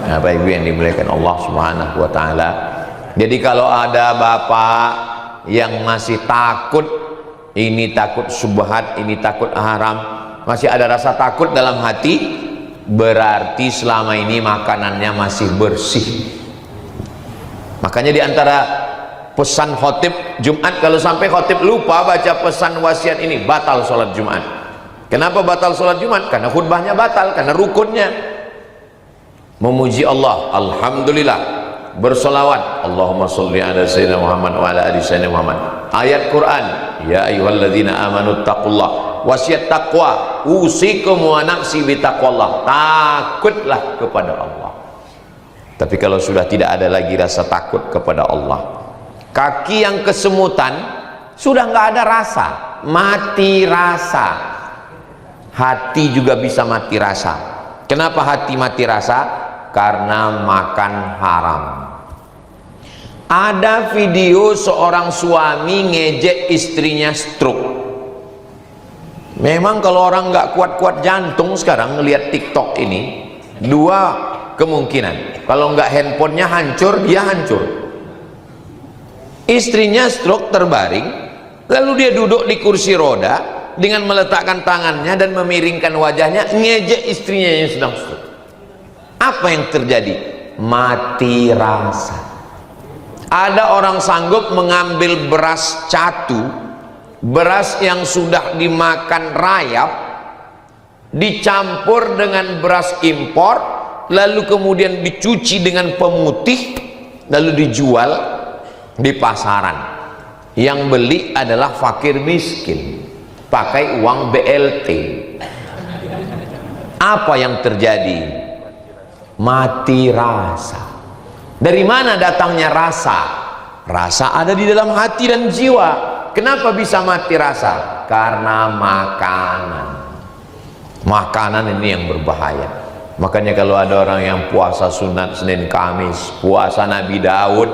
Bapak Ibu yang dimuliakan Allah Subhanahu wa taala. Jadi kalau ada bapak yang masih takut, ini takut syubhat, ini takut haram, masih ada rasa takut dalam hati, berarti selama ini makanannya masih bersih. Makanya di antara pesan khotib Jumat, kalau sampai khotib lupa baca pesan wasiat ini, batal sholat Jumat. Kenapa batal sholat Jumat? Karena khutbahnya batal, karena rukunnya memuji Allah, alhamdulillah, bersolawat, Allahumma sholli ala sayyidina Muhammad wa ala ali sayyidina Muhammad, ayat Quran, ya ayyuhalladzina amanu taqullah, wasiat takwa, usikum wa nafsi bitaqwallah, takutlah kepada Allah. Tapi kalau sudah tidak ada lagi rasa takut kepada Allah, kaki yang kesemutan, sudah nggak ada rasa, mati rasa. Hati juga bisa mati rasa. Kenapa hati mati rasa? Karena makan haram. Ada video seorang suami ngejek istrinya stroke. Memang kalau orang nggak kuat-kuat jantung sekarang ngelihat TikTok ini, dua kemungkinan. Kalau nggak handphonenya hancur, dia hancur. Istrinya stroke terbaring, lalu dia duduk di kursi roda dengan meletakkan tangannya dan memiringkan wajahnya, ngejek istrinya yang sedang stroke. Apa yang terjadi? Mati rasa. Ada orang sanggup mengambil beras catu, beras yang sudah dimakan rayap, dicampur dengan beras impor, lalu kemudian dicuci dengan pemutih, lalu dijual di pasaran. Yang beli adalah fakir miskin, pakai uang BLT. Apa yang terjadi? Mati rasa. Dari mana datangnya rasa? Rasa ada di dalam hati dan jiwa. Kenapa bisa mati rasa? Karena makanan. Makanan ini yang berbahaya. Makanya kalau ada orang yang puasa sunat Senin Kamis, puasa Nabi Daud.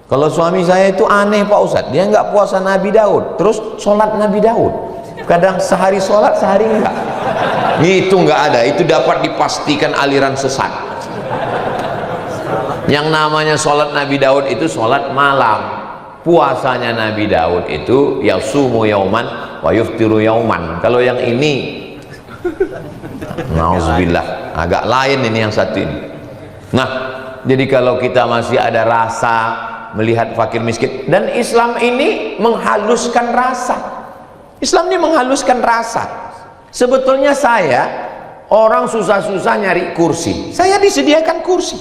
Kalau suami saya itu aneh Pak Ustadz, dia nggak puasa Nabi Daud, terus sholat Nabi Daud. Kadang sehari sholat, sehari enggak. Itu nggak ada, itu dapat dipastikan aliran sesat. Yang namanya sholat Nabi Daud itu sholat malam. Puasanya Nabi Daud itu yasumu yauman wa yuftiru yauman. Kalau yang ini, nauzubillah, agak lain ini yang satu ini. Nah, jadi kalau kita masih ada rasa melihat fakir miskin, dan Islam ini menghaluskan rasa. Islam ini menghaluskan rasa. Sebetulnya saya orang susah-susah nyari kursi, saya disediakan kursi,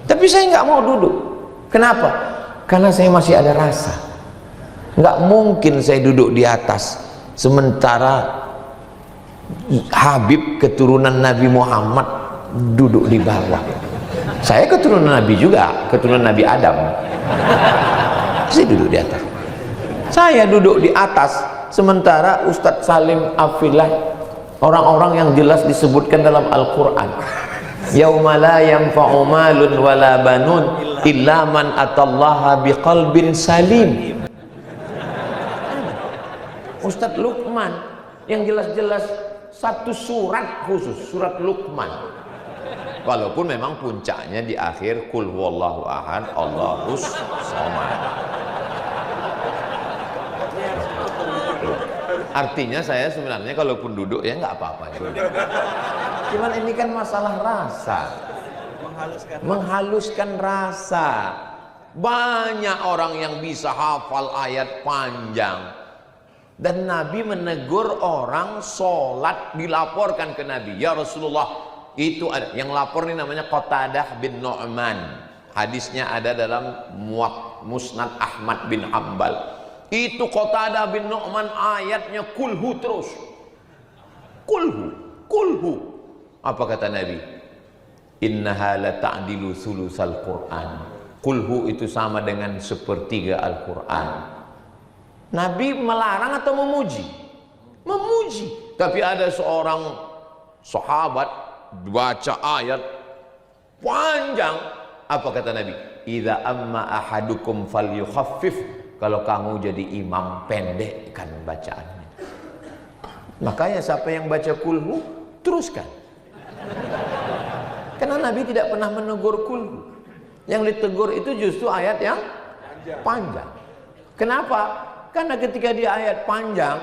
tapi saya nggak mau duduk. Kenapa? Karena saya masih ada rasa. Nggak mungkin saya duduk di atas sementara Habib keturunan Nabi Muhammad duduk di bawah. Saya keturunan Nabi juga, keturunan Nabi Adam. Saya duduk di atas. Saya duduk di atas sementara Ustadz Salim Afilah, orang-orang yang jelas disebutkan dalam Al-Quran, yauma la yanfa'u malun wala banun illa man atallaha biqalbin salim. Ustadz Luqman yang jelas-jelas satu surat khusus, surat Luqman, walaupun memang puncaknya di akhir kul huwallahu ahad Allahus somad. Artinya saya sebenarnya kalaupun duduk ya nggak apa-apa. Cuman ini kan masalah rasa, menghaluskan rasa. Banyak orang yang bisa hafal ayat panjang, dan Nabi menegur orang sholat, dilaporkan ke Nabi, ya Rasulullah, itu ada yang lapor ini namanya Qatadah bin Nu'man. Hadisnya ada dalam Musnad Ahmad bin Hanbal. Itu Qatadah bin Nu'man ayatnya kulhu terus, kulhu. Apa kata Nabi? Innaha la ta'dilu sulusal Qur'an. Kulhu itu sama dengan sepertiga Al-Quran. Nabi melarang atau memuji? Memuji. Tapi ada seorang sahabat baca ayat panjang. Apa kata Nabi? Idza amma ahadukum falyukhaffif. Kalau kamu jadi imam, pendekkan bacaannya. Makanya siapa yang baca kulhu, teruskan. Karena Nabi tidak pernah menegur kulhu. Yang ditegur itu justru ayat yang panjang. Kenapa? Karena ketika dia ayat panjang,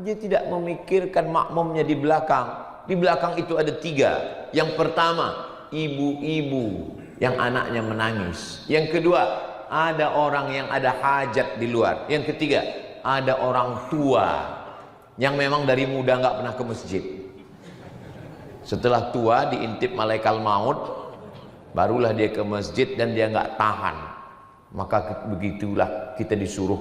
dia tidak memikirkan makmumnya di belakang. Di belakang itu ada 3. Yang pertama, ibu-ibu yang anaknya menangis. Yang kedua, ada orang yang ada hajat di luar. Yang ketiga, ada orang tua yang memang dari muda nggak pernah ke masjid. Setelah tua diintip malaikat maut, barulah dia ke masjid dan dia nggak tahan. Maka begitulah kita disuruh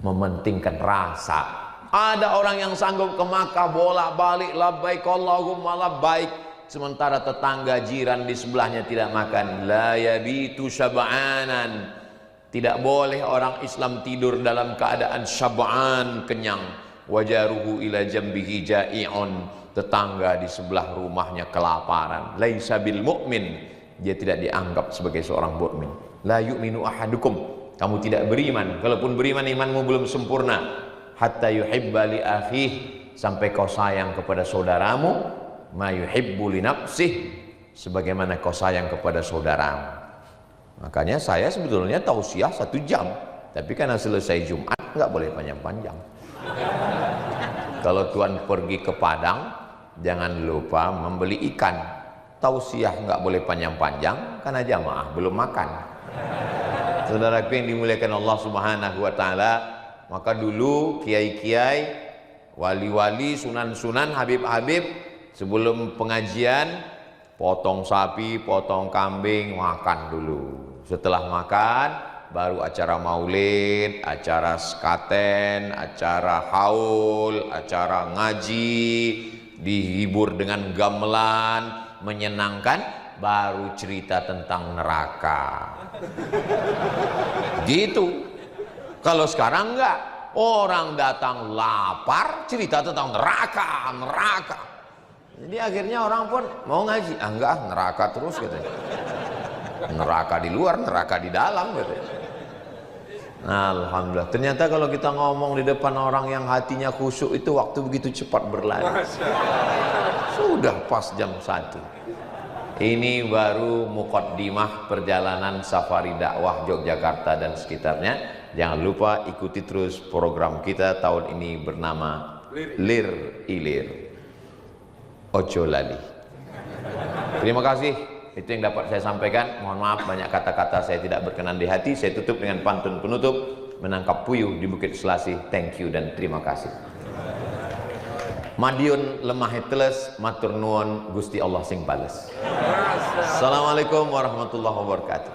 mementingkan rasa. Ada orang yang sanggup ke Makkah bolak-balik labbaik Allahumma labbaik, sementara tetangga jiran di sebelahnya tidak makan. La yabitu syab'anan. Tidak boleh orang Islam tidur dalam keadaan syab'an, kenyang. Wajaruhu ila jambihi ja'i'un. Tetangga di sebelah rumahnya kelaparan. Laisa bil mu'min. Dia tidak dianggap sebagai seorang mukmin. La yu'minu ahadukum. Kamu tidak beriman. Kalaupun beriman, imanmu belum sempurna. Hatta yuhibba li akhih. Sampai kau sayang kepada saudaramu ma yuhibbu li nafsih, sebagaimana kau sayang kepada saudaramu. Makanya saya sebetulnya tausiah 1 jam, tapi karena selesai Jumat nggak boleh panjang-panjang. Kalau tuan pergi ke Padang, jangan lupa membeli ikan. Tausiah nggak boleh panjang-panjang karena jamaah belum makan. Saudaraku yang dimuliakan Allah Subhanahu wa taala, maka dulu kiai-kiai, wali-wali, sunan-sunan, habib-habib sebelum pengajian potong sapi, potong kambing, makan dulu. Setelah makan baru acara maulid, acara skaten, acara haul, acara ngaji, dihibur dengan gamelan, menyenangkan, baru cerita tentang neraka. Gitu. Kalau sekarang enggak, orang datang lapar cerita tentang neraka, neraka. Jadi akhirnya orang pun mau ngaji, enggak, neraka terus katanya. Neraka di luar, neraka di dalam katanya. Nah, alhamdulillah. Ternyata kalau kita ngomong di depan orang yang hatinya khusyuk itu waktu begitu cepat berlalu. Sudah pas jam 1. Ini baru muqaddimah perjalanan safari dakwah Yogyakarta dan sekitarnya. Jangan lupa ikuti terus program kita tahun ini bernama Lir Ilir. Ojo lali. Terima kasih. Itu yang dapat saya sampaikan. Mohon maaf banyak kata-kata saya tidak berkenan di hati. Saya tutup dengan pantun penutup. Menangkap puyuh di Bukit Selasih. Thank you dan terima kasih. Madiun lemah teles, matur nuwun Gusti Allah sing bales. Assalamualaikum warahmatullahi wabarakatuh.